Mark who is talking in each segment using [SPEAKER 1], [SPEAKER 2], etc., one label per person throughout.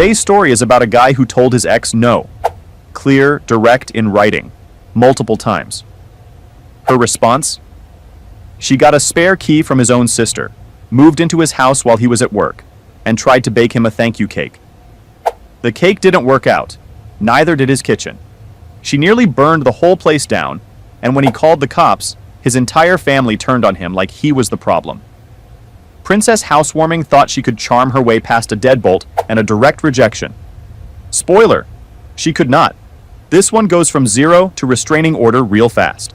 [SPEAKER 1] Today's story is about a guy who told his ex no. Clear, direct in writing. Multiple times. Her response? She got a spare key from his own sister, moved into his house while he was at work, and tried to bake him a thank you cake. The cake didn't work out. Neither did his kitchen. She nearly burned the whole place down, and when he called the cops, his entire family turned on him like he was the problem. Princess Housewarming thought she could charm her way past a deadbolt and a direct rejection. Spoiler, she could not. This one goes from 0 to restraining order real fast.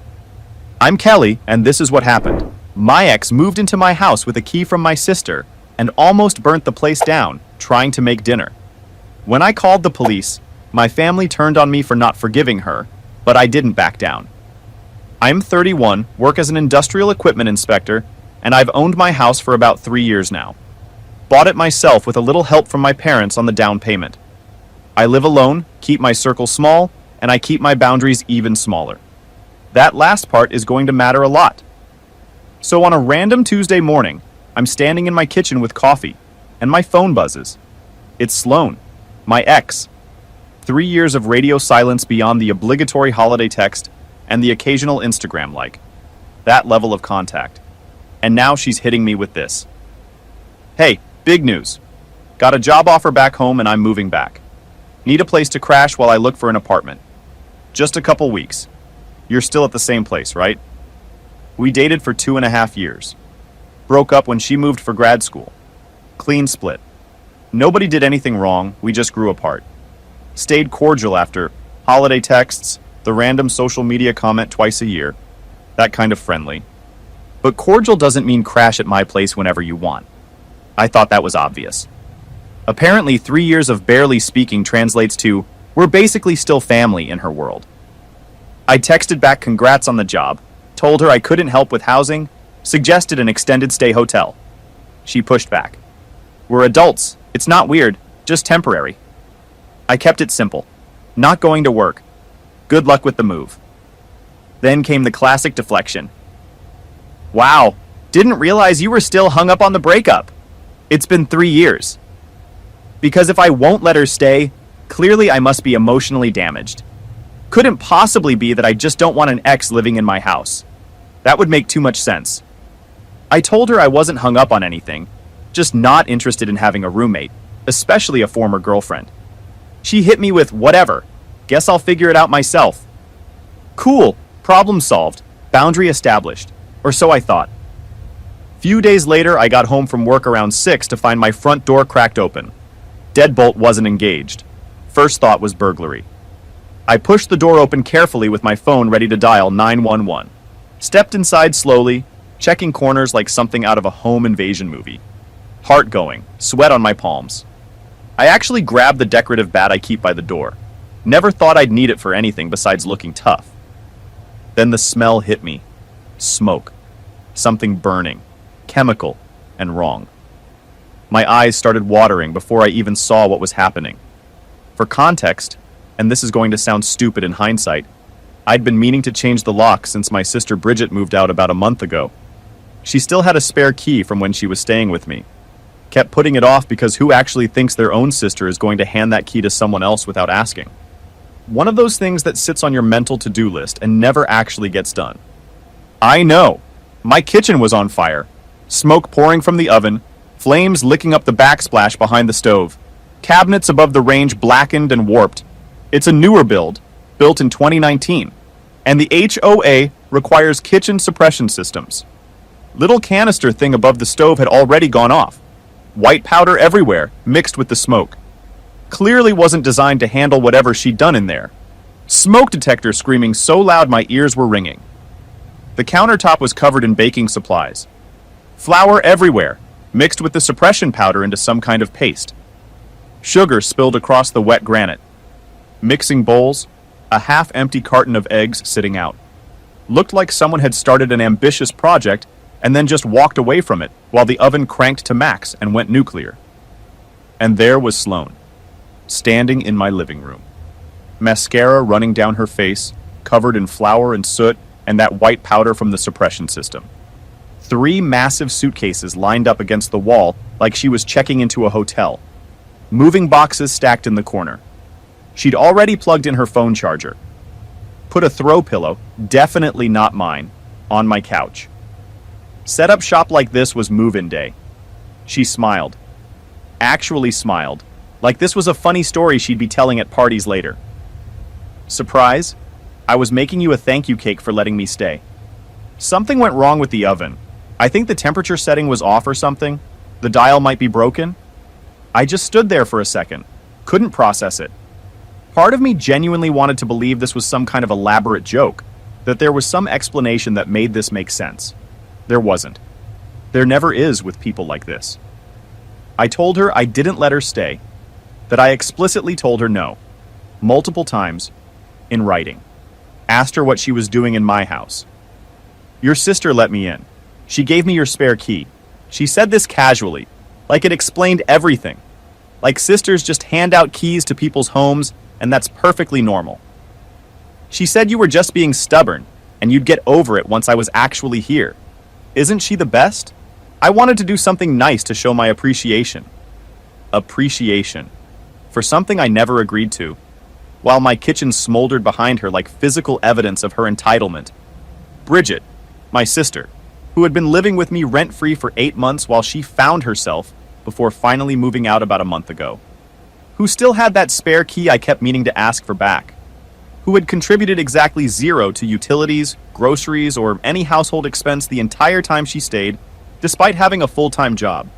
[SPEAKER 1] I'm Kelly, and this is what happened. My ex moved into my house with a key from my sister and almost burnt the place down, trying to make dinner. When I called the police, my family turned on me for not forgiving her, but I didn't back down. I'm 31, work as an industrial equipment inspector, and I've owned my house for about 3 years now. Bought it myself with a little help from my parents on the down payment. I live alone, keep my circle small, and I keep my boundaries even smaller. That last part is going to matter a lot. So on a random Tuesday morning, I'm standing in my kitchen with coffee, and my phone buzzes. It's Sloan, my ex. 3 years of radio silence beyond the obligatory holiday text and the occasional Instagram like. That level of contact. And now she's hitting me with this. Hey, big news. Got a job offer back home and I'm moving back. Need a place to crash while I look for an apartment. Just a couple weeks. You're still at the same place, right? We dated for 2.5 years. Broke up when she moved for grad school. Clean split. Nobody did anything wrong, we just grew apart. Stayed cordial after holiday texts, the random social media comment twice a year. That kind of friendly. But cordial doesn't mean crash at my place whenever you want. I thought that was obvious. Apparently 3 years of barely speaking translates to, we're basically still family in her world. I texted back congrats on the job, told her I couldn't help with housing, suggested an extended stay hotel. She pushed back. We're adults, it's not weird, just temporary. I kept it simple. Not going to work. Good luck with the move. Then came the classic deflection. Wow, didn't realize you were still hung up on the breakup. It's been 3 years. Because if I won't let her stay, clearly I must be emotionally damaged. Couldn't possibly be that I just don't want an ex living in my house. That would make too much sense. I told her I wasn't hung up on anything, just not interested in having a roommate, especially a former girlfriend. She hit me with whatever. Guess I'll figure it out myself. Cool, problem solved, boundary established, or so I thought. Few days later, I got home from work around 6 to find my front door cracked open. Deadbolt wasn't engaged. First thought was burglary. I pushed the door open carefully with my phone ready to dial 911. Stepped inside slowly, checking corners like something out of a home invasion movie. Heart going, sweat on my palms. I actually grabbed the decorative bat I keep by the door. Never thought I'd need it for anything besides looking tough. Then the smell hit me. Smoke. Something burning. Chemical. And wrong. My eyes started watering before I even saw what was happening. For context, and this is going to sound stupid in hindsight, I'd been meaning to change the lock since my sister Bridget moved out about a month ago. She still had a spare key from when she was staying with me. Kept putting it off because who actually thinks their own sister is going to hand that key to someone else without asking? One of those things that sits on your mental to-do list and never actually gets done. I know. My kitchen was on fire. Smoke pouring from the oven, flames licking up the backsplash behind the stove. Cabinets above the range blackened and warped. It's a newer build, built in 2019, and the HOA requires kitchen suppression systems. Little canister thing above the stove had already gone off. White powder everywhere, mixed with the smoke. Clearly wasn't designed to handle whatever she'd done in there. Smoke detector screaming so loud my ears were ringing. The countertop was covered in baking supplies. Flour everywhere, mixed with the suppression powder into some kind of paste. Sugar spilled across the wet granite. Mixing bowls, a half-empty carton of eggs sitting out. Looked like someone had started an ambitious project and then just walked away from it while the oven cranked to max and went nuclear. And there was Sloan, standing in my living room. Mascara running down her face, covered in flour and soot and that white powder from the suppression system. 3 massive suitcases lined up against the wall like she was checking into a hotel. moving boxes stacked in the corner. She'd already plugged in her phone charger. Put a throw pillow, definitely not mine, on my couch. Set up shop like this was move-in day. She smiled. Actually smiled, like this was a funny story she'd be telling at parties later. Surprise? I was making you a thank you cake for letting me stay. Something went wrong with the oven. I think the temperature setting was off or something. The dial might be broken. I just stood there for a second. Couldn't process it. Part of me genuinely wanted to believe this was some kind of elaborate joke, that there was some explanation that made this make sense. There wasn't. There never is with people like this. I told her I didn't let her stay, that I explicitly told her no, multiple times, in writing. Asked her what she was doing in my house. Your sister let me in. She gave me your spare key. She said this casually, like it explained everything. Like sisters just hand out keys to people's homes, and that's perfectly normal. She said you were just being stubborn, and you'd get over it once I was actually here. Isn't she the best? I wanted to do something nice to show my appreciation. Appreciation. For something I never agreed to, while my kitchen smoldered behind her like physical evidence of her entitlement. Bridget, my sister, who had been living with me rent-free for 8 months while she found herself before finally moving out about a month ago. Who still had that spare key I kept meaning to ask for back. Who had contributed exactly 0 to utilities, groceries, or any household expense the entire time she stayed, despite having a full-time job.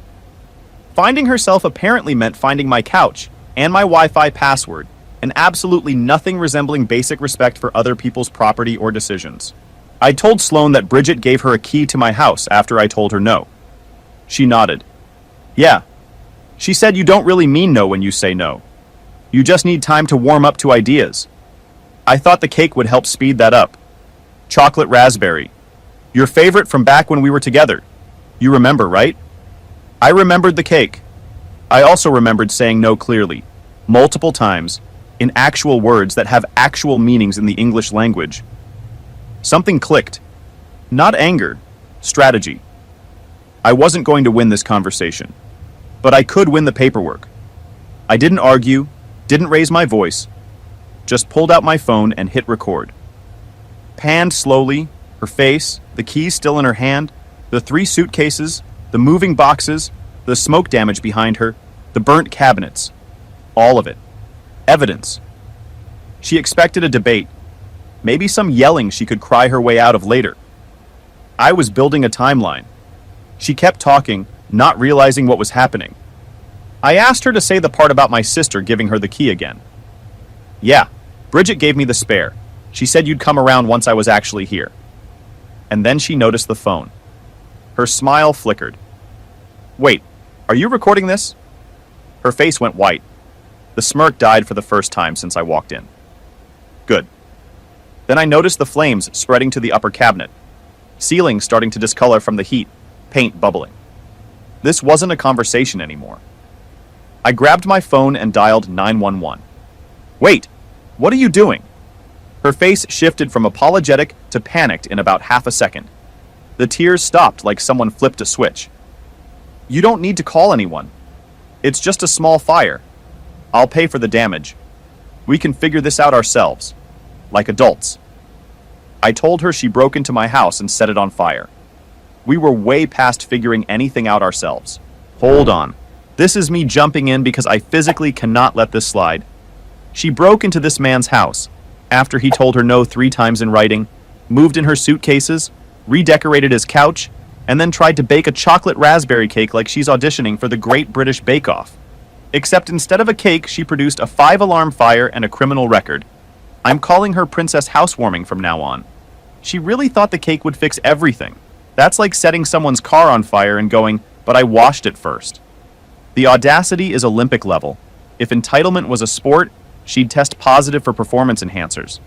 [SPEAKER 1] Finding herself apparently meant finding my couch and my Wi-Fi password, and absolutely nothing resembling basic respect for other people's property or decisions. I told Sloane that Bridget gave her a key to my house after I told her no. She nodded. Yeah. She said you don't really mean no when you say no. You just need time to warm up to ideas. I thought the cake would help speed that up. Chocolate raspberry. Your favorite from back when we were together. You remember, right? I remembered the cake. I also remembered saying no clearly, multiple times, in actual words that have actual meanings in the English language. Something clicked. Not anger, strategy. I wasn't going to win this conversation, but I could win the paperwork. I didn't argue, didn't raise my voice, just pulled out my phone and hit record. Panned slowly, her face, the keys still in her hand, the 3 suitcases, the moving boxes, the smoke damage behind her, the burnt cabinets. All of it. Evidence. She expected a debate. Maybe some yelling she could cry her way out of later. I was building a timeline. She kept talking, not realizing what was happening. I asked her to say the part about my sister giving her the key again. Yeah, Bridget gave me the spare. She said you'd come around once I was actually here. And then she noticed the phone. Her smile flickered. Wait, are you recording this? Her face went white. The smirk died for the first time since I walked in. Good. Then I noticed the flames spreading to the upper cabinet. Ceiling starting to discolor from the heat, paint bubbling. This wasn't a conversation anymore. I grabbed my phone and dialed 911. Wait, what are you doing? Her face shifted from apologetic to panicked in about half a second. The tears stopped like someone flipped a switch. You don't need to call anyone. It's just a small fire. I'll pay for the damage. We can figure this out ourselves, like adults. I told her she broke into my house and set it on fire. We were way past figuring anything out ourselves. Hold on. This is me jumping in because I physically cannot let this slide. She broke into this man's house after he told her no 3 times in writing, moved in her suitcases, redecorated his couch, and then tried to bake a chocolate raspberry cake like she's auditioning for the Great British Bake Off. Except instead of a cake, she produced a 5-alarm fire and a criminal record. I'm calling her Princess Housewarming from now on. She really thought the cake would fix everything. That's like setting someone's car on fire and going, but I washed it first. The audacity is Olympic level. If entitlement was a sport, she'd test positive for performance enhancers.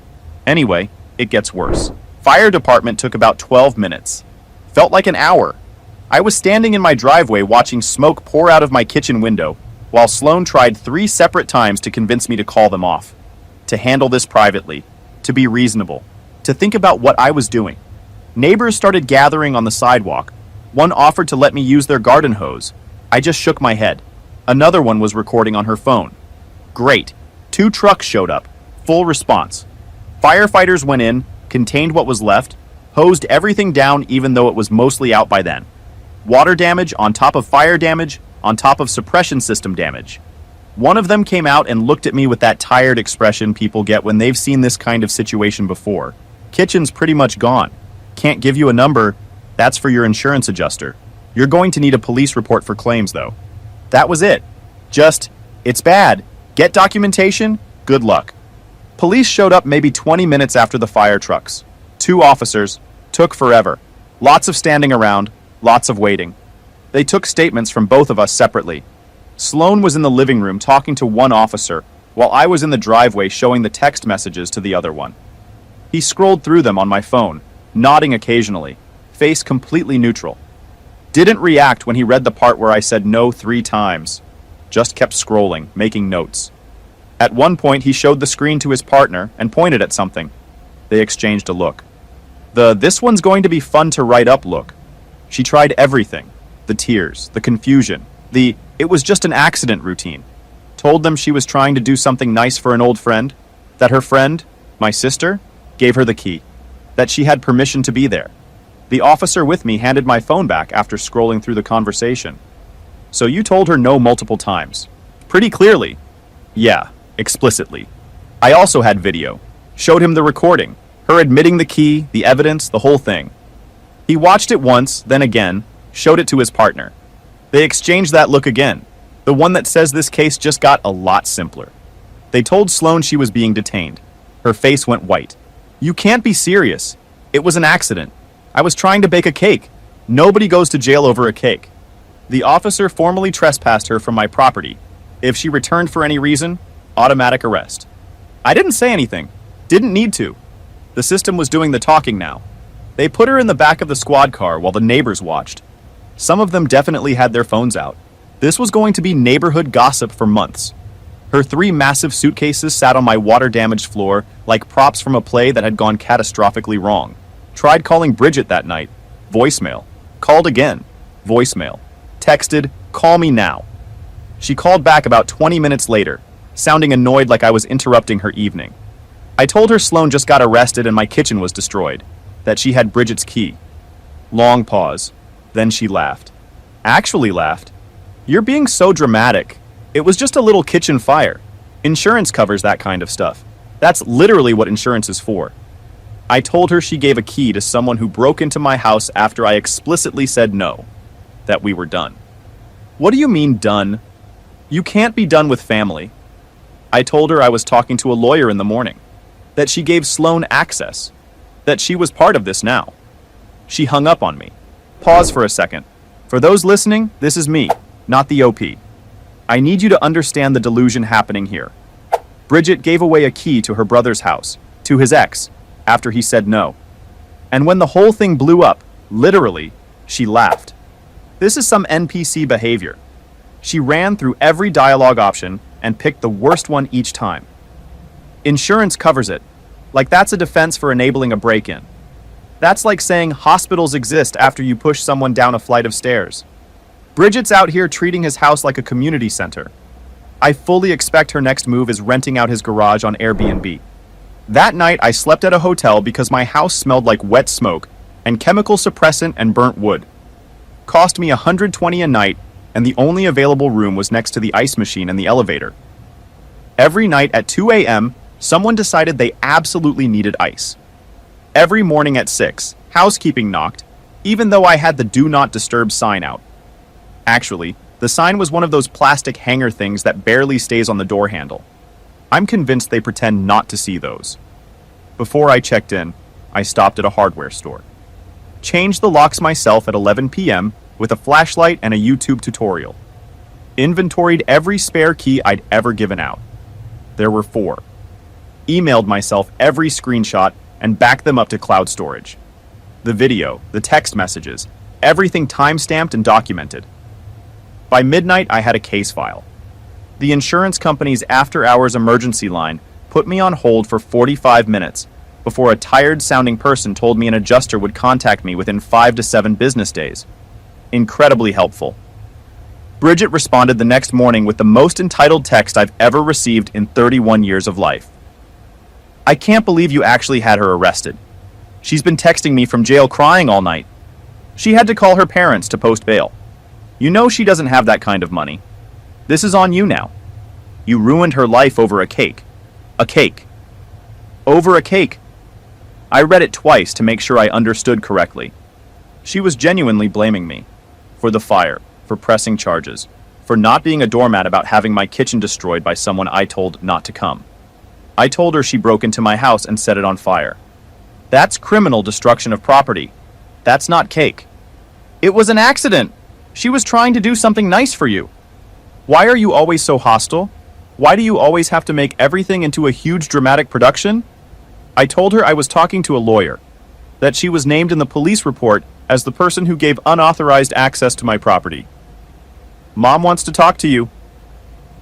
[SPEAKER 1] Anyway, it gets worse. Fire department took about 12 minutes. Felt like an hour. I was standing in my driveway watching smoke pour out of my kitchen window, while Sloane tried 3 separate times to convince me to call them off. To handle this privately. To be reasonable. To think about what I was doing. Neighbors started gathering on the sidewalk. One offered to let me use their garden hose. I just shook my head. Another one was recording on her phone. Great. 2 trucks showed up. Full response. Firefighters went in, contained what was left, hosed everything down even though it was mostly out by then. Water damage on top of fire damage on top of suppression system damage. One of them came out and looked at me with that tired expression people get when they've seen this kind of situation before. Kitchen's pretty much gone. Can't give you a number. That's for your insurance adjuster. You're going to need a police report for claims, though. That was it. Just, it's bad. Get documentation? Good luck. Police showed up maybe 20 minutes after the fire trucks. 2 officers. Took forever. Lots of standing around. Lots of waiting. They took statements from both of us separately. Sloan was in the living room talking to one officer, while I was in the driveway showing the text messages to the other one. He scrolled through them on my phone, nodding occasionally, face completely neutral. Didn't react when he read the part where I said no 3 times. Just kept scrolling, making notes. At one point, he showed the screen to his partner and pointed at something. They exchanged a look. This one's going to be fun to write up look. She tried everything. The tears, the confusion, it was just an accident routine. Told them she was trying to do something nice for an old friend, that her friend, my sister, gave her the key, that she had permission to be there. The officer with me handed my phone back after scrolling through the conversation. So you told her no multiple times. Pretty clearly. Yeah, explicitly. I also had video. Showed him the recording, her admitting the key, the evidence, the whole thing. He watched it once, then again, showed it to his partner. They exchanged that look again, the one that says this case just got a lot simpler. They told Sloan she was being detained. Her face went white. You can't be serious. It was an accident. I was trying to bake a cake. Nobody goes to jail over a cake. The officer formally trespassed her from my property. If she returned for any reason, automatic arrest. I didn't say anything. Didn't need to. The system was doing the talking now. They put her in the back of the squad car while the neighbors watched. Some of them definitely had their phones out. This was going to be neighborhood gossip for months. Her 3 massive suitcases sat on my water-damaged floor like props from a play that had gone catastrophically wrong. Tried calling Bridget that night. Voicemail. Called again. Voicemail. Texted, call me now. She called back about 20 minutes later, sounding annoyed like I was interrupting her evening. I told her Sloan just got arrested and my kitchen was destroyed, that she had Bridget's key. Long pause. Then she laughed. Actually laughed. You're being so dramatic. It was just a little kitchen fire. Insurance covers that kind of stuff. That's literally what insurance is for. I told her she gave a key to someone who broke into my house after I explicitly said no, that we were done. What do you mean done? You can't be done with family. I told her I was talking to a lawyer in the morning, that she gave Sloan access, that she was part of this now. She hung up on me. Pause for a second. For those listening, this is me, not the OP. I need you to understand the delusion happening here. Bridget gave away a key to her brother's house, to his ex, after he said no. And when the whole thing blew up, literally, she laughed. This is some NPC behavior. She ran through every dialogue option and picked the worst one each time. Insurance covers it. Like that's a defense for enabling a break-in. That's like saying hospitals exist after you push someone down a flight of stairs. Bridget's out here treating his house like a community center. I fully expect her next move is renting out his garage on Airbnb. That night, I slept at a hotel because my house smelled like wet smoke and chemical suppressant and burnt wood. Cost me $120 a night, and the only available room was next to the ice machine and the elevator. Every night at 2 a.m., someone decided they absolutely needed ice. Every morning at 6, housekeeping knocked, even though I had the Do Not Disturb sign out. Actually, the sign was one of those plastic hanger things that barely stays on the door handle. I'm convinced they pretend not to see those. Before I checked in, I stopped at a hardware store. Changed the locks myself at 11 p.m. with a flashlight and a YouTube tutorial. Inventoried every spare key I'd ever given out. There were 4. Emailed myself every screenshot and backed them up to cloud storage. The video, the text messages, everything time-stamped and documented. By midnight, I had a case file. The insurance company's after-hours emergency line put me on hold for 45 minutes before a tired-sounding person told me an adjuster would contact me within 5 to 7 business days. Incredibly helpful. Bridget responded the next morning with the most entitled text I've ever received in 31 years of life. I can't believe you actually had her arrested. She's been texting me from jail crying all night. She had to call her parents to post bail. You know she doesn't have that kind of money. This is on you now. You ruined her life over a cake. A cake. Over a cake. I read it twice to make sure I understood correctly. She was genuinely blaming me. For the fire, for pressing charges, for not being a doormat about having my kitchen destroyed by someone I told not to come. I told her she broke into my house and set it on fire. That's criminal destruction of property. That's not cake. It was an accident. She was trying to do something nice for you. Why are you always so hostile? Why do you always have to make everything into a huge dramatic production? I told her I was talking to a lawyer, that she was named in the police report as the person who gave unauthorized access to my property. Mom wants to talk to you.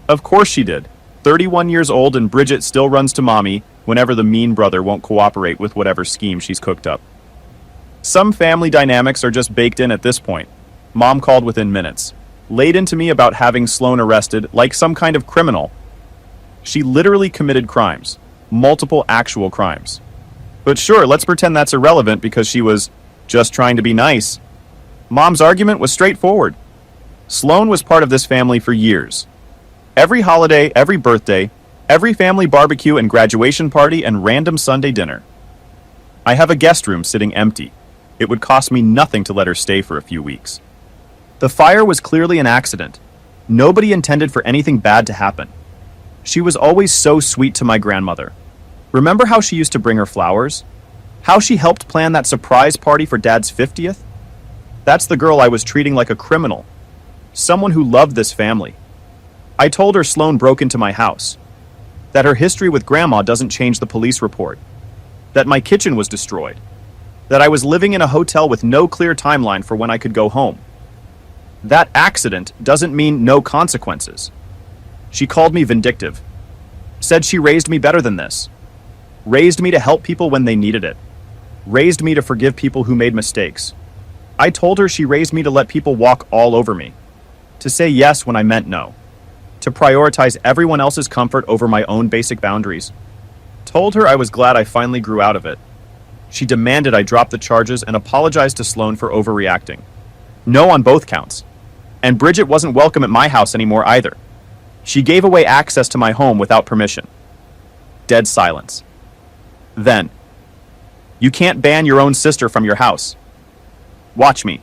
[SPEAKER 1] Of course she did. 31 years old and Bridget still runs to mommy whenever the mean brother won't cooperate with whatever scheme she's cooked up. Some family dynamics are just baked in at this point. Mom called within minutes, laid into me about having Sloan arrested like some kind of criminal. She literally committed crimes, multiple actual crimes. But sure, let's pretend that's irrelevant because she was just trying to be nice. Mom's argument was straightforward. Sloan was part of this family for years. Every holiday, every birthday, every family barbecue and graduation party and random Sunday dinner. I have a guest room sitting empty. It would cost me nothing to let her stay for a few weeks. The fire was clearly an accident. Nobody intended for anything bad to happen. She was always so sweet to my grandmother. Remember how she used to bring her flowers? How she helped plan that surprise party for Dad's 50th? That's the girl I was treating like a criminal. Someone who loved this family. I told her Sloan broke into my house. That her history with Grandma doesn't change the police report. That my kitchen was destroyed. That I was living in a hotel with no clear timeline for when I could go home. That accident doesn't mean no consequences. She called me vindictive. Said she raised me better than this. Raised me to help people when they needed it. Raised me to forgive people who made mistakes. I told her she raised me to let people walk all over me. To say yes when I meant no. To prioritize everyone else's comfort over my own basic boundaries. Told her I was glad I finally grew out of it. She demanded I drop the charges and apologized to Sloan for overreacting. No on both counts. And Bridget wasn't welcome at my house anymore either. She gave away access to my home without permission. Dead silence. Then, you can't ban your own sister from your house. Watch me.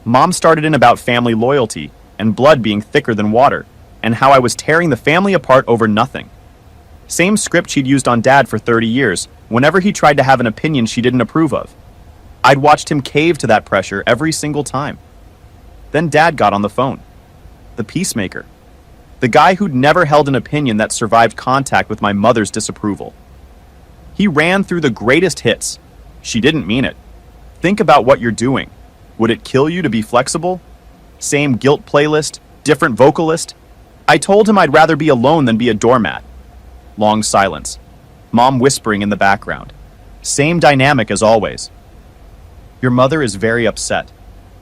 [SPEAKER 1] Mom started in about family loyalty and blood being thicker than water, and how I was tearing the family apart over nothing. Same script she'd used on Dad for 30 years, whenever he tried to have an opinion she didn't approve of. I'd watched him cave to that pressure every single time. Then Dad got on the phone. The peacemaker. The guy who'd never held an opinion that survived contact with my mother's disapproval. He ran through the greatest hits. She didn't mean it. Think about what you're doing. Would it kill you to be flexible? Same guilt playlist, different vocalist. I told him I'd rather be alone than be a doormat. Long silence. Mom whispering in the background. Same dynamic as always. Your mother is very upset.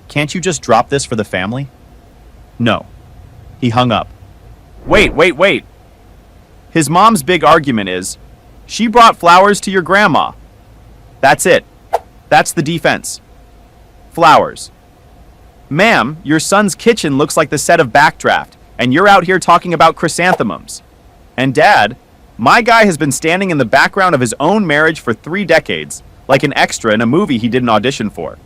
[SPEAKER 1] Can't you just drop this for the family? No. He hung up. Wait. His mom's big argument is, she brought flowers to your grandma. That's it. That's the defense. Flowers. Ma'am, your son's kitchen looks like the set of Backdraft, and you're out here talking about chrysanthemums. And Dad, my guy has been standing in the background of his own marriage for 3 decades, like an extra in a movie he didn't audition for.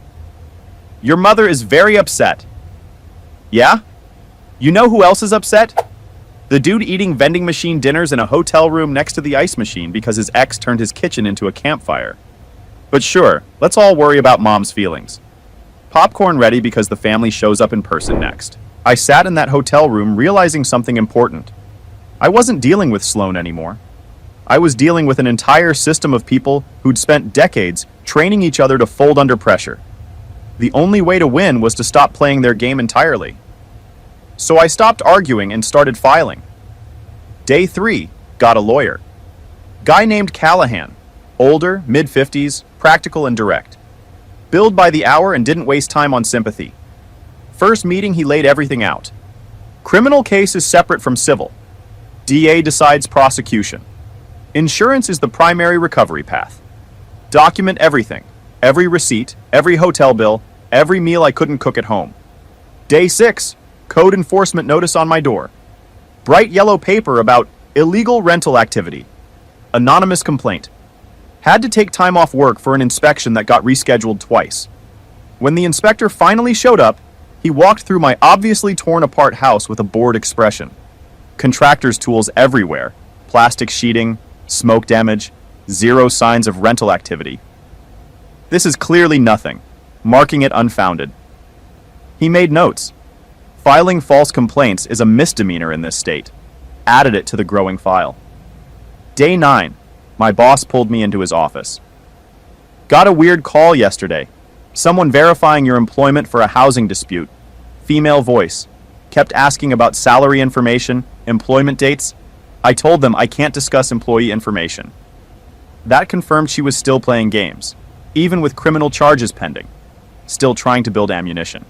[SPEAKER 1] Your mother is very upset. Yeah? You know who else is upset? The dude eating vending machine dinners in a hotel room next to the ice machine because his ex turned his kitchen into a campfire. But sure, let's all worry about Mom's feelings. Popcorn ready because the family shows up in person next. I sat in that hotel room realizing something important. I wasn't dealing with Sloan anymore. I was dealing with an entire system of people who'd spent decades training each other to fold under pressure. The only way to win was to stop playing their game entirely. So I stopped arguing and started filing. Day 3, got a lawyer. Guy named Callahan. Older, mid-50s, practical and direct. Billed by the hour and didn't waste time on sympathy. First meeting, he laid everything out. Criminal case is separate from civil. DA decides prosecution. Insurance is the primary recovery path. Document everything. Every receipt, every hotel bill, every meal I couldn't cook at home. Day 6, code enforcement notice on my door. Bright yellow paper about illegal rental activity. Anonymous complaint. Had to take time off work for an inspection that got rescheduled twice. When the inspector finally showed up, he walked through my obviously torn apart house with a bored expression. Contractor's tools everywhere. Plastic sheeting, smoke damage, zero signs of rental activity. This is clearly nothing, marking it unfounded. He made notes. Filing false complaints is a misdemeanor in this state. Added it to the growing file. Day 9, my boss pulled me into his office. Got a weird call yesterday. Someone verifying your employment for a housing dispute. Female voice. Kept asking about salary information, employment dates. I told them I can't discuss employee information. That confirmed she was still playing games, even with criminal charges pending. Still trying to build ammunition.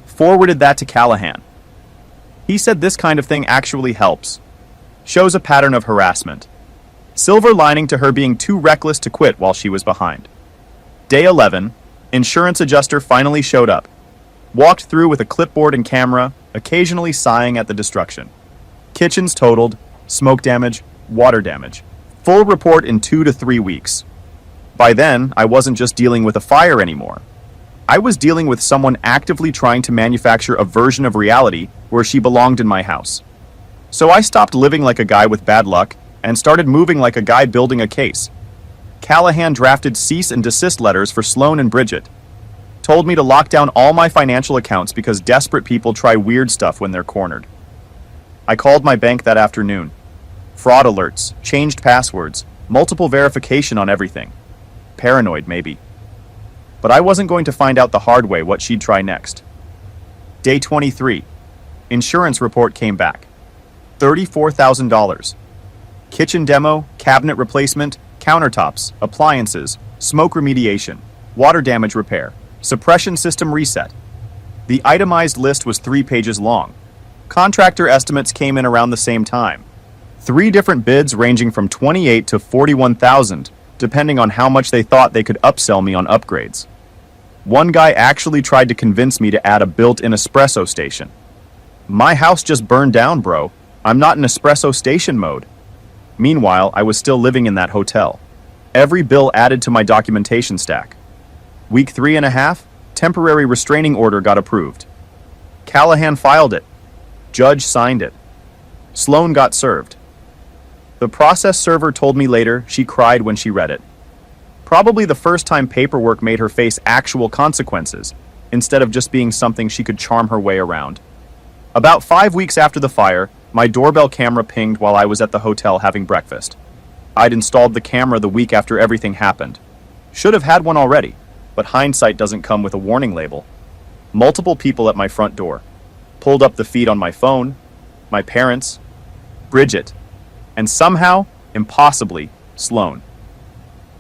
[SPEAKER 1] Forwarded that to Callahan. He said this kind of thing actually helps. Shows a pattern of harassment. Silver lining to her being too reckless to quit while she was behind. Day 11, insurance adjuster finally showed up. Walked through with a clipboard and camera, occasionally sighing at the destruction. Kitchens totaled, smoke damage, water damage. Full report in 2 to 3 weeks. By then, I wasn't just dealing with a fire anymore. I was dealing with someone actively trying to manufacture a version of reality where she belonged in my house. So I stopped living like a guy with bad luck and started moving like a guy building a case. Callahan drafted cease and desist letters for Sloan and Bridget. Told me to lock down all my financial accounts because desperate people try weird stuff when they're cornered. I called my bank that afternoon. Fraud alerts, changed passwords, multiple verification on everything. Paranoid, maybe. But I wasn't going to find out the hard way what she'd try next. Day 23. Insurance report came back. $34,000. Kitchen demo, cabinet replacement, countertops, appliances, smoke remediation, water damage repair, suppression system reset. The itemized list was 3 pages long. Contractor estimates came in around the same time. 3 different bids ranging from $28,000 to $41,000, depending on how much they thought they could upsell me on upgrades. One guy actually tried to convince me to add a built-in espresso station. My house just burned down, bro. I'm not in espresso station mode. Meanwhile, I was still living in that hotel. Every bill added to my documentation stack. Week 3.5, temporary restraining order got approved. Callahan filed it. Judge signed it. Sloan got served. The process server told me later she cried when she read it. Probably the first time paperwork made her face actual consequences, instead of just being something she could charm her way around. About 5 weeks after the fire, my doorbell camera pinged while I was at the hotel having breakfast. I'd installed the camera the week after everything happened. Should have had one already, but hindsight doesn't come with a warning label. Multiple people at my front door. Pulled up the feed on my phone, my parents, Bridget, and somehow, impossibly, Sloan.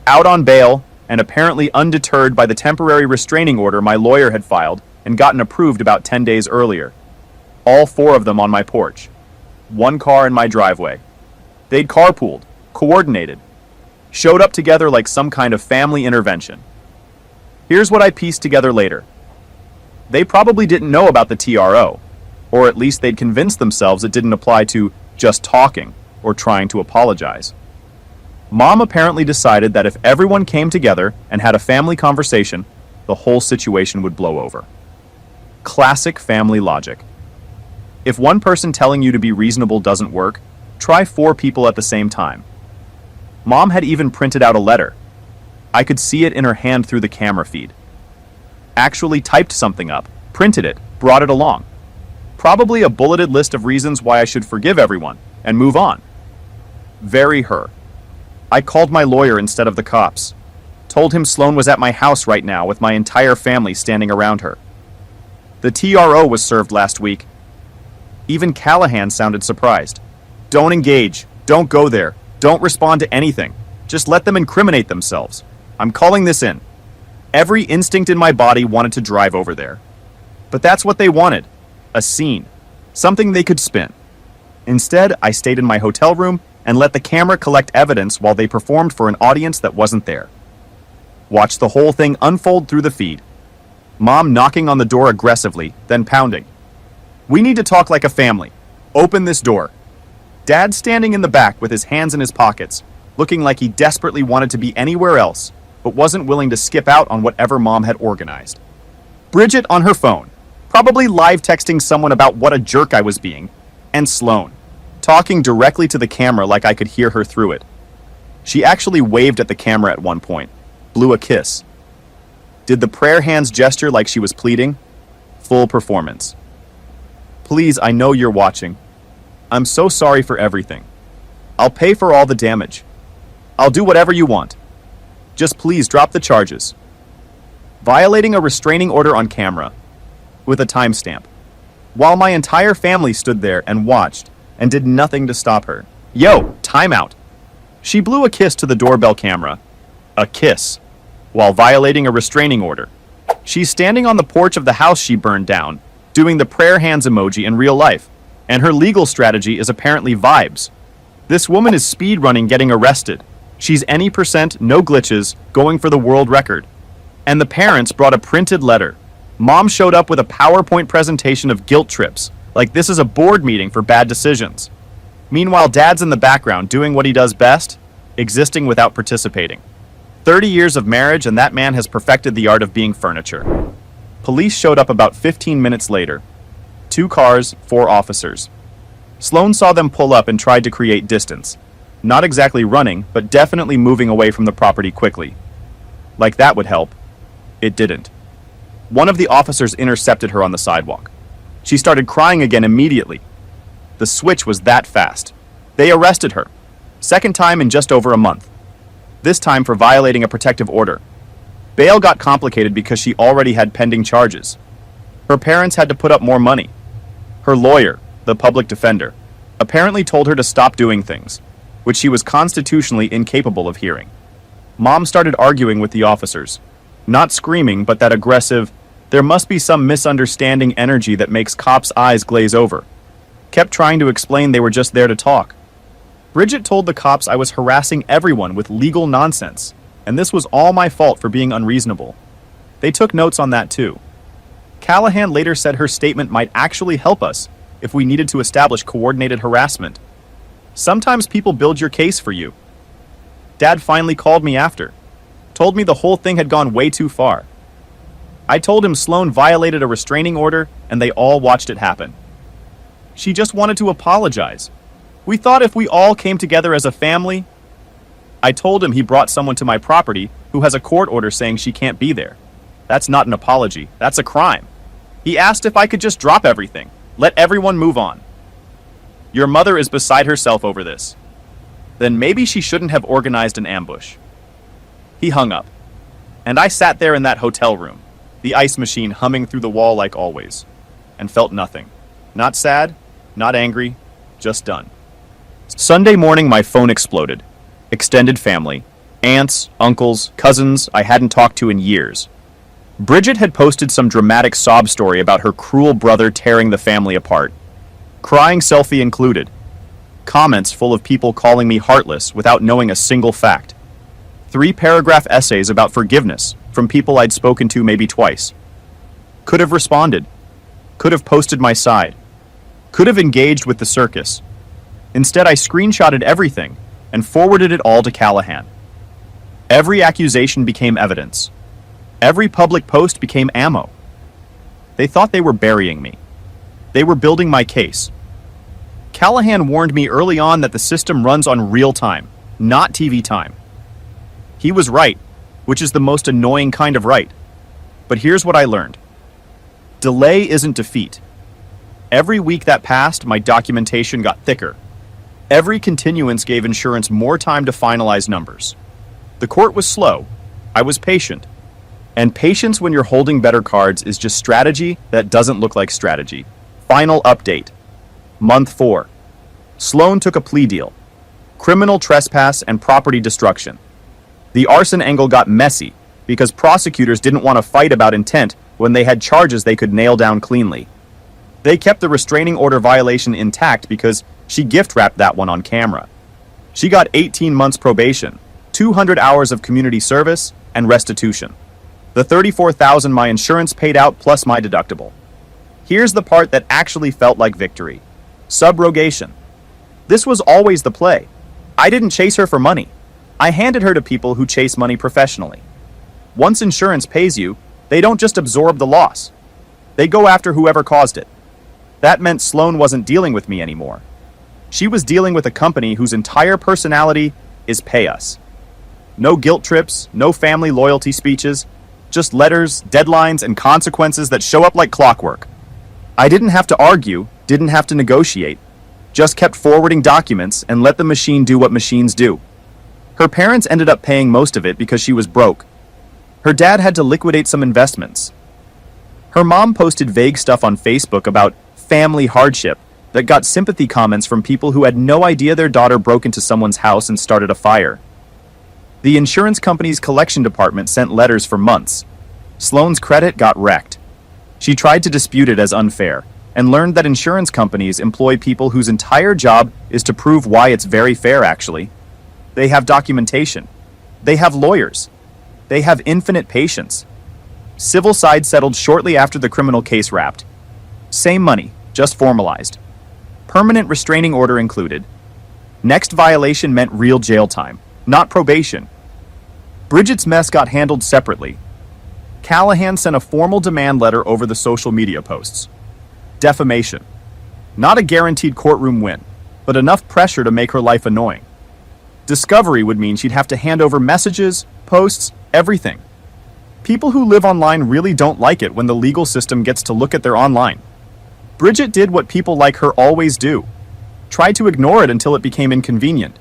[SPEAKER 1] Out on bail, and apparently undeterred by the temporary restraining order my lawyer had filed and gotten approved about 10 days earlier. All 4 of them on my porch. 1 car in my driveway. They'd carpooled, coordinated, showed up together like some kind of family intervention. Here's what I pieced together later. They probably didn't know about the TRO, or at least they'd convinced themselves it didn't apply to just talking or trying to apologize. Mom apparently decided that if everyone came together and had a family conversation, the whole situation would blow over. Classic family logic. If one person telling you to be reasonable doesn't work, try 4 people at the same time. Mom had even printed out a letter. I could see it in her hand through the camera feed. Actually typed something up, printed it, brought it along. Probably a bulleted list of reasons why I should forgive everyone and move on. Very her. I called my lawyer instead of the cops. Told him Sloan was at my house right now with my entire family standing around her. The TRO was served last week. Even Callahan sounded surprised. Don't engage. Don't go there. Don't respond to anything. Just let them incriminate themselves. I'm calling this in. Every instinct in my body wanted to drive over there. But that's what they wanted. A scene. something they could spin. Instead, I stayed in my hotel room and let the camera collect evidence while they performed for an audience that wasn't there. Watched the whole thing unfold through the feed. Mom knocking on the door aggressively, then pounding. "We need to talk like a family. Open this door." Dad standing in the back with his hands in his pockets, looking like he desperately wanted to be anywhere else, but wasn't willing to skip out on whatever Mom had organized. Bridget on her phone, probably live texting someone about what a jerk I was being, and Sloane, talking directly to the camera like I could hear her through it. She actually waved at the camera at one point, blew a kiss. Did the prayer hands gesture like she was pleading? Full performance. "Please, I know you're watching. I'm so sorry for everything. I'll pay for all the damage. I'll do whatever you want. Just please drop the charges." Violating a restraining order on camera, with a timestamp, while my entire family stood there and watched and did nothing to stop her. "Yo, timeout." She blew a kiss to the doorbell camera. A kiss, while violating a restraining order. She's standing on the porch of the house she burned down, doing the prayer hands emoji in real life, and her legal strategy is apparently vibes. This woman is speed running getting arrested. She's any percent, no glitches, going for the world record. And the parents brought a printed letter. Mom showed up with a PowerPoint presentation of guilt trips, like this is a board meeting for bad decisions. Meanwhile, Dad's in the background doing what he does best, existing without participating. 30 years of marriage and that man has perfected the art of being furniture. Police showed up about 15 minutes later. 2 cars, 4 officers. Sloane saw them pull up and tried to create distance. Not exactly running, but definitely moving away from the property quickly. Like that would help. It didn't. One of the officers intercepted her on the sidewalk. She started crying again immediately. The switch was that fast. They arrested her. Second time in just over a month. This time for violating a protective order. Bail got complicated because she already had pending charges. Her parents had to put up more money. Her lawyer, the public defender, apparently told her to stop doing things, which she was constitutionally incapable of hearing. Mom started arguing with the officers. Not screaming, but that aggressive, there must be some misunderstanding energy that makes cops' eyes glaze over. Kept trying to explain they were just there to talk. Bridget told the cops I was harassing everyone with legal nonsense, and this was all my fault for being unreasonable. They took notes on that too. Callahan later said her statement might actually help us if we needed to establish coordinated harassment. Sometimes people build your case for you. Dad finally called me after. Told me the whole thing had gone way too far. I told him Sloane violated a restraining order and they all watched it happen. She just wanted to apologize. We thought if we all came together as a family. I told him he brought someone to my property who has a court order saying she can't be there. That's not an apology, that's a crime. He asked if I could just drop everything, let everyone move on. Your mother is beside herself over this. Then maybe she shouldn't have organized an ambush. He hung up. And I sat there in that hotel room, the ice machine humming through the wall like always, and felt nothing. Not sad, not angry, just done. Sunday morning my phone exploded. Extended family. Aunts, uncles, cousins I hadn't talked to in years. Bridget had posted some dramatic sob story about her cruel brother tearing the family apart. Crying selfie included. Comments full of people calling me heartless without knowing a single fact. 3-paragraph essays about forgiveness from people I'd spoken to maybe twice. Could have responded. Could have posted my side. Could have engaged with the circus. Instead, I screenshotted everything and forwarded it all to Callahan. Every accusation became evidence. Every public post became ammo. They thought they were burying me. They were building my case. Callahan warned me early on that the system runs on real time, not TV time. He was right, which is the most annoying kind of right. But here's what I learned. Delay isn't defeat. Every week that passed, my documentation got thicker. Every continuance gave insurance more time to finalize numbers. The court was slow. I was patient. And patience when you're holding better cards is just strategy that doesn't look like strategy. Final update. Month 4. Sloane took a plea deal. Criminal trespass and property destruction. The arson angle got messy because prosecutors didn't want to fight about intent when they had charges they could nail down cleanly. They kept the restraining order violation intact because she gift-wrapped that one on camera. She got 18 months probation, 200 hours of community service, and restitution. The $34,000 my insurance paid out plus my deductible. Here's the part that actually felt like victory. Subrogation. This was always the play. I didn't chase her for money. I handed her to people who chase money professionally. Once insurance pays you, they don't just absorb the loss. They go after whoever caused it. That meant Sloan wasn't dealing with me anymore. She was dealing with a company whose entire personality is pay us. No guilt trips, no family loyalty speeches, just letters, deadlines, and consequences that show up like clockwork. I didn't have to argue, didn't have to negotiate, just kept forwarding documents and let the machine do what machines do. Her parents ended up paying most of it because she was broke. Her dad had to liquidate some investments. Her mom posted vague stuff on Facebook about family hardship that got sympathy comments from people who had no idea their daughter broke into someone's house and started a fire. The insurance company's collection department sent letters for months. Sloan's credit got wrecked. She tried to dispute it as unfair and learned that insurance companies employ people whose entire job is to prove why it's very fair, actually. They have documentation. They have lawyers. They have infinite patience. Civil side settled shortly after the criminal case wrapped. Same money, just formalized. Permanent restraining order included. Next violation meant real jail time, not probation. Bridget's mess got handled separately. Callahan sent a formal demand letter over the social media posts. Defamation. Not a guaranteed courtroom win, but enough pressure to make her life annoying. Discovery would mean she'd have to hand over messages, posts, everything. People who live online really don't like it when the legal system gets to look at their online. Bridget did what people like her always do. Tried to ignore it until it became inconvenient.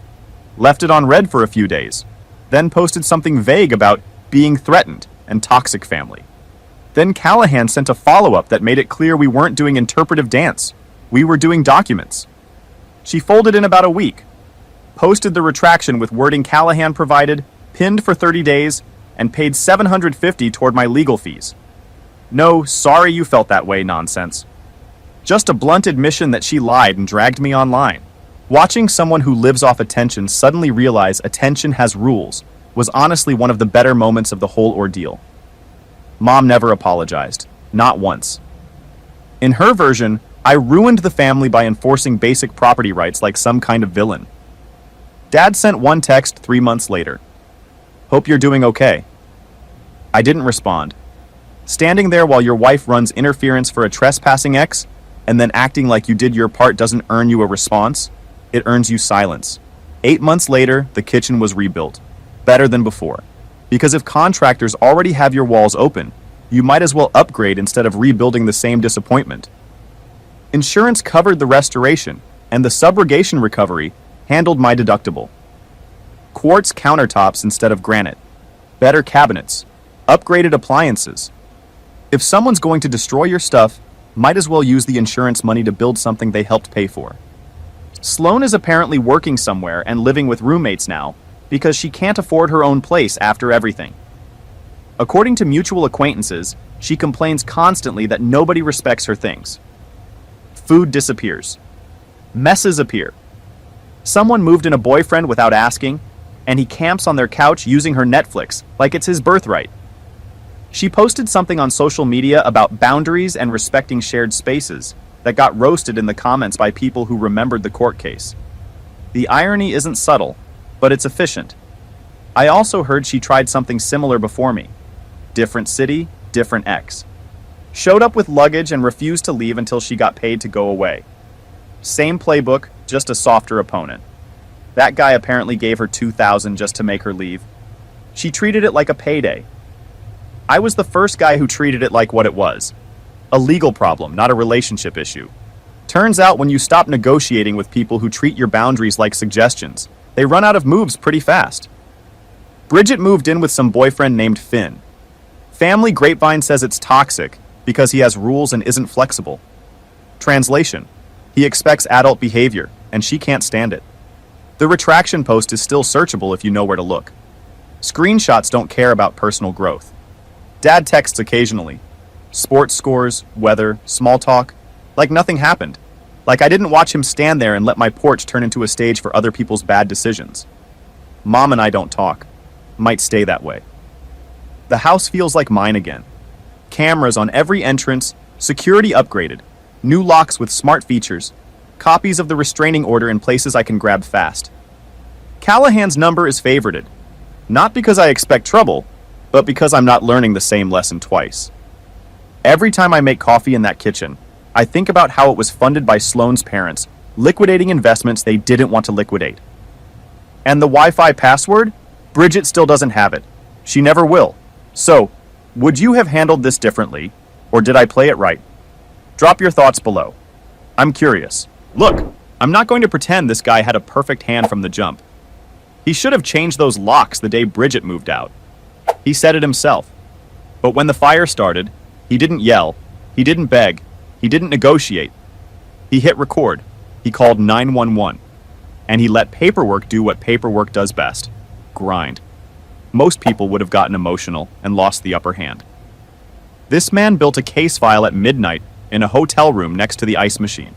[SPEAKER 1] Left it on red for a few days. Then posted something vague about being threatened and toxic family. Then Callahan sent a follow-up that made it clear we weren't doing interpretive dance. We were doing documents. She folded in about a week. Posted the retraction with wording Callahan provided, pinned for 30 days, and paid $750 toward my legal fees. No, sorry you felt that way nonsense. Just a blunt admission that she lied and dragged me online. Watching someone who lives off attention suddenly realize attention has rules was honestly one of the better moments of the whole ordeal. Mom never apologized. Not once. In her version, I ruined the family by enforcing basic property rights like some kind of villain. Dad sent one text 3 months later. Hope you're doing okay. I didn't respond. Standing there while your wife runs interference for a trespassing ex, and then acting like you did your part doesn't earn you a response, it earns you silence. 8 months later, the kitchen was rebuilt. Better than before. Because if contractors already have your walls open, you might as well upgrade instead of rebuilding the same disappointment. Insurance covered the restoration, and the subrogation recovery handled my deductible. Quartz countertops instead of granite. Better cabinets. Upgraded appliances. If someone's going to destroy your stuff, might as well use the insurance money to build something they helped pay for. Sloan is apparently working somewhere and living with roommates now because she can't afford her own place after everything. According to mutual acquaintances, she complains constantly that nobody respects her things. Food disappears. Messes appear. Someone moved in a boyfriend without asking, and he camps on their couch using her Netflix like it's his birthright. She posted something on social media about boundaries and respecting shared spaces that got roasted in the comments by people who remembered the court case. The irony isn't subtle, but it's efficient. I also heard she tried something similar before me. Different city, different ex. Showed up with luggage and refused to leave until she got paid to go away. Same playbook, just a softer opponent. That guy apparently gave her $2,000 just to make her leave. She treated it like a payday. I was the first guy who treated it like what it was. A legal problem, not a relationship issue. Turns out when you stop negotiating with people who treat your boundaries like suggestions, they run out of moves pretty fast. Bridget moved in with some boyfriend named Finn. Family grapevine says it's toxic because he has rules and isn't flexible. Translation: he expects adult behavior, and she can't stand it. The retraction post is still searchable if you know where to look. Screenshots don't care about personal growth. Dad texts occasionally. Sports scores, weather, small talk. Like nothing happened. Like I didn't watch him stand there and let my porch turn into a stage for other people's bad decisions. Mom and I don't talk. Might stay that way. The house feels like mine again. Cameras on every entrance, security upgraded, new locks with smart features, copies of the restraining order in places I can grab fast. Callahan's number is favorited, not because I expect trouble, but because I'm not learning the same lesson twice. Every time I make coffee in that kitchen, I think about how it was funded by Sloane's parents, liquidating investments they didn't want to liquidate. And the Wi-Fi password? Bridget still doesn't have it. She never will. So, would you have handled this differently, or did I play it right? Drop your thoughts below. I'm curious. Look, I'm not going to pretend this guy had a perfect hand from the jump. He should have changed those locks the day Bridget moved out. He said it himself. But when the fire started, he didn't yell, he didn't beg, he didn't negotiate. He hit record, he called 911, and he let paperwork do what paperwork does best: grind. Most people would have gotten emotional and lost the upper hand. This man built a case file at midnight in a hotel room next to the ice machine.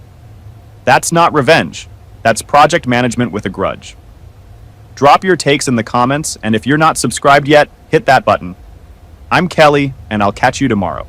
[SPEAKER 1] That's not revenge. That's project management with a grudge. Drop your takes in the comments, and if you're not subscribed yet, hit that button. I'm Kelly, and I'll catch you tomorrow.